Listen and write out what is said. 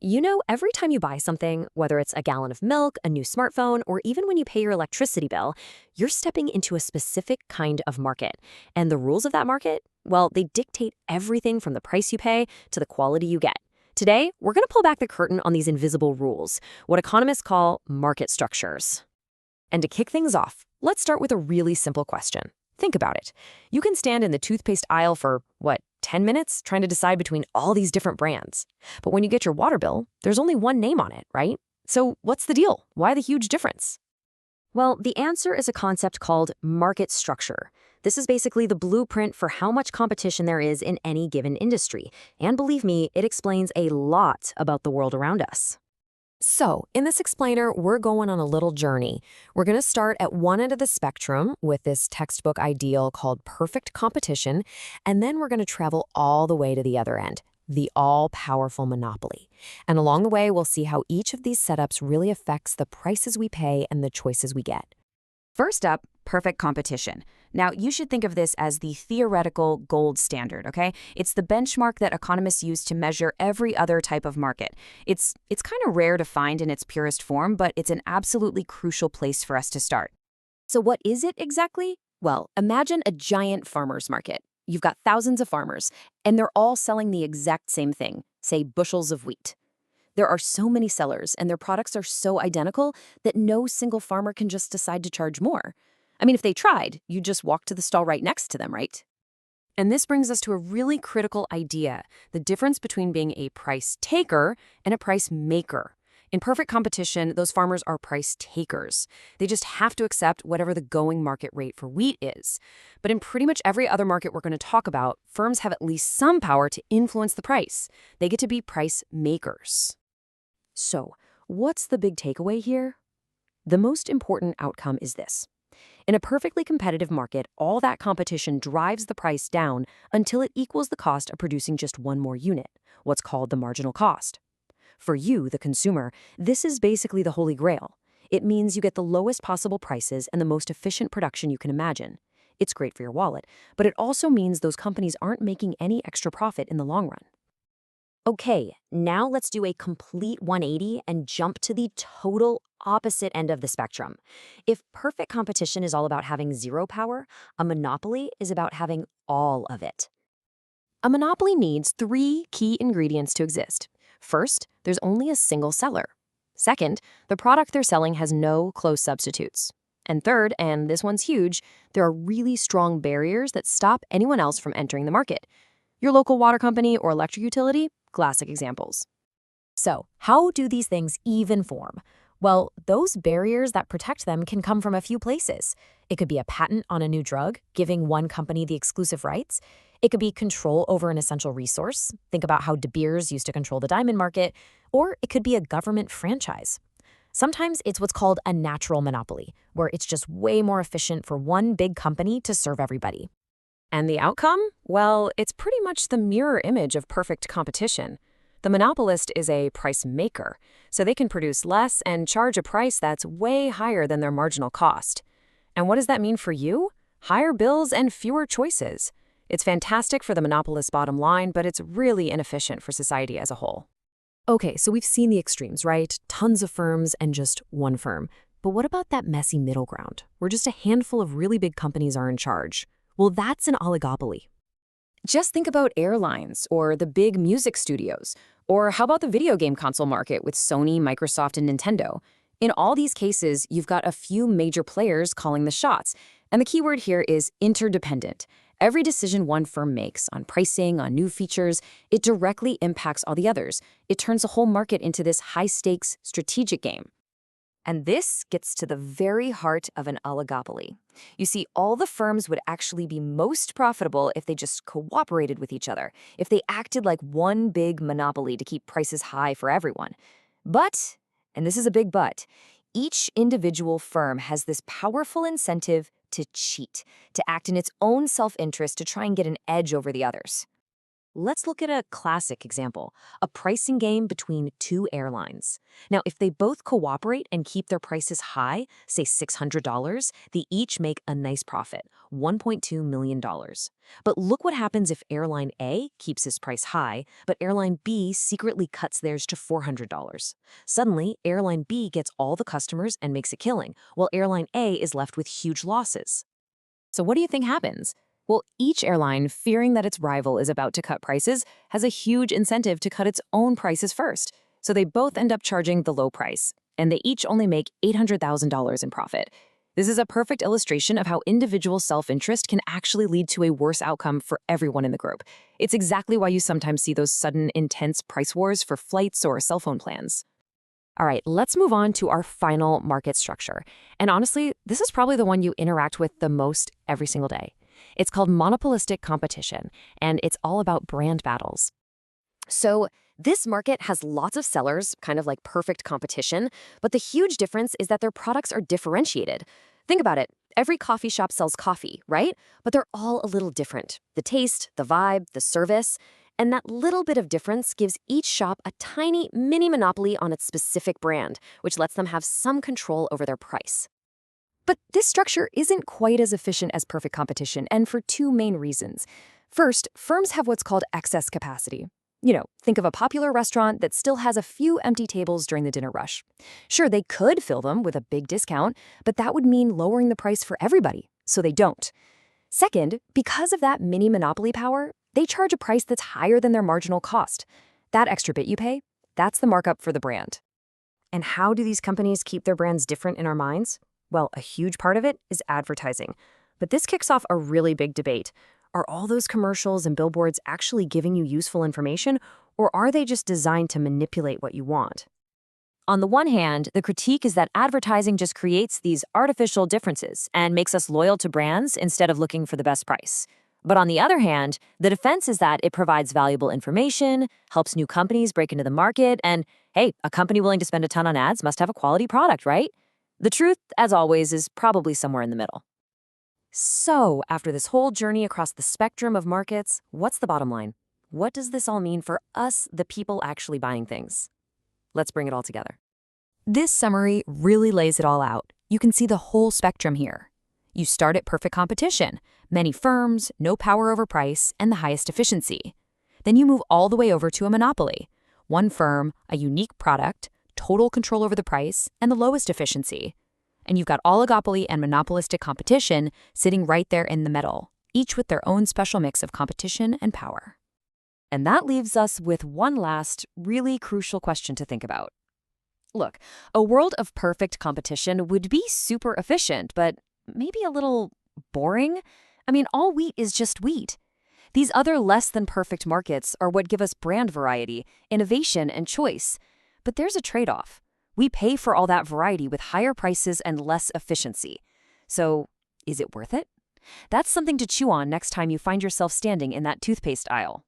Every time you buy something, whether it's a gallon of milk, a new smartphone, or even when you pay your electricity bill, you're stepping into a specific kind of market. And the rules of that market, well, they dictate everything from the price you pay to the quality you get. Today, we're going to pull back the curtain on these invisible rules, what economists call market structures. And to kick things off, let's start with a really simple question. Think about it. You can stand in the toothpaste aisle for, 10 minutes trying to decide between all these different brands. But when you get your water bill, there's only one name on it, right? So what's the deal? Why the huge difference? Well, the answer is a concept called market structure. This is basically the blueprint for how much competition there is in any given industry. And believe me, it explains a lot about the world around us. So, in this explainer, we're going on a little journey. We're going to start at one end of the spectrum with this textbook ideal called perfect competition, and then we're going to travel all the way to the other end, the all-powerful monopoly. And along the way, we'll see how each of these setups really affects the prices we pay and the choices we get. First up, perfect competition. Now, you should think of this as the theoretical gold standard, okay? It's the benchmark that economists use to measure every other type of market. It's kind of rare to find in its purest form, but it's an absolutely crucial place for us to start. So what is it exactly? Well, imagine a giant farmer's market. You've got thousands of farmers, and they're all selling the exact same thing, say bushels of wheat. There are so many sellers, and their products are so identical that no single farmer can just decide to charge more. I mean, if they tried, you'd just walk to the stall right next to them, right? And this brings us to a really critical idea, the difference between being a price taker and a price maker. In perfect competition, those farmers are price takers. They just have to accept whatever the going market rate for wheat is. But in pretty much every other market we're going to talk about, firms have at least some power to influence the price. They get to be price makers. So, what's the big takeaway here? The most important outcome is this. In a perfectly competitive market, all that competition drives the price down until it equals the cost of producing just one more unit, what's called the marginal cost. For you, the consumer, this is basically the holy grail. It means you get the lowest possible prices and the most efficient production you can imagine. It's great for your wallet, but it also means those companies aren't making any extra profit in the long run. Okay, now let's do a complete 180 and jump to the total opposite end of the spectrum. If perfect competition is all about having zero power, a monopoly is about having all of it. A monopoly needs three key ingredients to exist. First, there's only a single seller. Second, the product they're selling has no close substitutes. And third, and this one's huge, there are really strong barriers that stop anyone else from entering the market. Your local water company or electric utility? Classic examples. So, how do these things even form? Well, those barriers that protect them can come from a few places. It could be a patent on a new drug, giving one company the exclusive rights. It could be control over an essential resource. Think about how De Beers used to control the diamond market. Or it could be a government franchise. Sometimes it's what's called a natural monopoly, where it's just way more efficient for one big company to serve everybody. And the outcome? Well, it's pretty much the mirror image of perfect competition. The monopolist is a price maker, so they can produce less and charge a price that's way higher than their marginal cost. And what does that mean for you? Higher bills and fewer choices. It's fantastic for the monopolist's bottom line, but it's really inefficient for society as a whole. Okay, so we've seen the extremes, right? Tons of firms and just one firm. But what about that messy middle ground, where just a handful of really big companies are in charge? Well, that's an oligopoly. Just think about airlines or the big music studios, or how about the video game console market with Sony, Microsoft, and Nintendo? In all these cases, you've got a few major players calling the shots, and the key word here is interdependent. Every decision one firm makes on pricing, on new features, it directly impacts all the others. It turns the whole market into this high-stakes strategic game. And this gets to the very heart of an oligopoly. You see, all the firms would actually be most profitable if they just cooperated with each other, if they acted like one big monopoly to keep prices high for everyone. But, and this is a big but, each individual firm has this powerful incentive to cheat, to act in its own self-interest to try and get an edge over the others. Let's look at a classic example, a pricing game between two airlines. Now, if they both cooperate and keep their prices high, say $600, they each make a nice profit, $1.2 million. But look what happens if Airline A keeps his price high, but Airline B secretly cuts theirs to $400. Suddenly, Airline B gets all the customers and makes a killing, while Airline A is left with huge losses. So what do you think happens? Well, each airline, fearing that its rival is about to cut prices, has a huge incentive to cut its own prices first. So they both end up charging the low price, and they each only make $800,000 in profit. This is a perfect illustration of how individual self-interest can actually lead to a worse outcome for everyone in the group. It's exactly why you sometimes see those sudden, intense price wars for flights or cell phone plans. All right, let's move on to our final market structure. And honestly, this is probably the one you interact with the most every single day. It's called monopolistic competition, and it's all about brand battles. So this market has lots of sellers, kind of like perfect competition, but the huge difference is that their products are differentiated. Think about it. Every coffee shop sells coffee, right? But they're all a little different. The taste, the vibe, the service. And that little bit of difference gives each shop a tiny mini monopoly on its specific brand, which lets them have some control over their price. But this structure isn't quite as efficient as perfect competition, and for two main reasons. First, firms have what's called excess capacity. Think of a popular restaurant that still has a few empty tables during the dinner rush. Sure, they could fill them with a big discount, but that would mean lowering the price for everybody, so they don't. Second, because of that mini monopoly power, they charge a price that's higher than their marginal cost. That extra bit you pay, that's the markup for the brand. And how do these companies keep their brands different in our minds? Well, a huge part of it is advertising. But this kicks off a really big debate. Are all those commercials and billboards actually giving you useful information, or are they just designed to manipulate what you want? On the one hand, the critique is that advertising just creates these artificial differences and makes us loyal to brands instead of looking for the best price. But on the other hand, the defense is that it provides valuable information, helps new companies break into the market, and hey, a company willing to spend a ton on ads must have a quality product, right? The truth, as always, is probably somewhere in the middle. So, after this whole journey across the spectrum of markets, what's the bottom line? What does this all mean for us, the people actually buying things? Let's bring it all together. This summary really lays it all out. You can see the whole spectrum here. You start at perfect competition, many firms, no power over price, and the highest efficiency. Then you move all the way over to a monopoly. One firm, a unique product, total control over the price, and the lowest efficiency. And you've got oligopoly and monopolistic competition sitting right there in the middle, each with their own special mix of competition and power. And that leaves us with one last, really crucial question to think about. Look, a world of perfect competition would be super efficient, but maybe a little boring. I mean, all wheat is just wheat. These other less than perfect markets are what give us brand variety, innovation, and choice. But there's a trade-off. We pay for all that variety with higher prices and less efficiency. So, is it worth it? That's something to chew on next time you find yourself standing in that toothpaste aisle.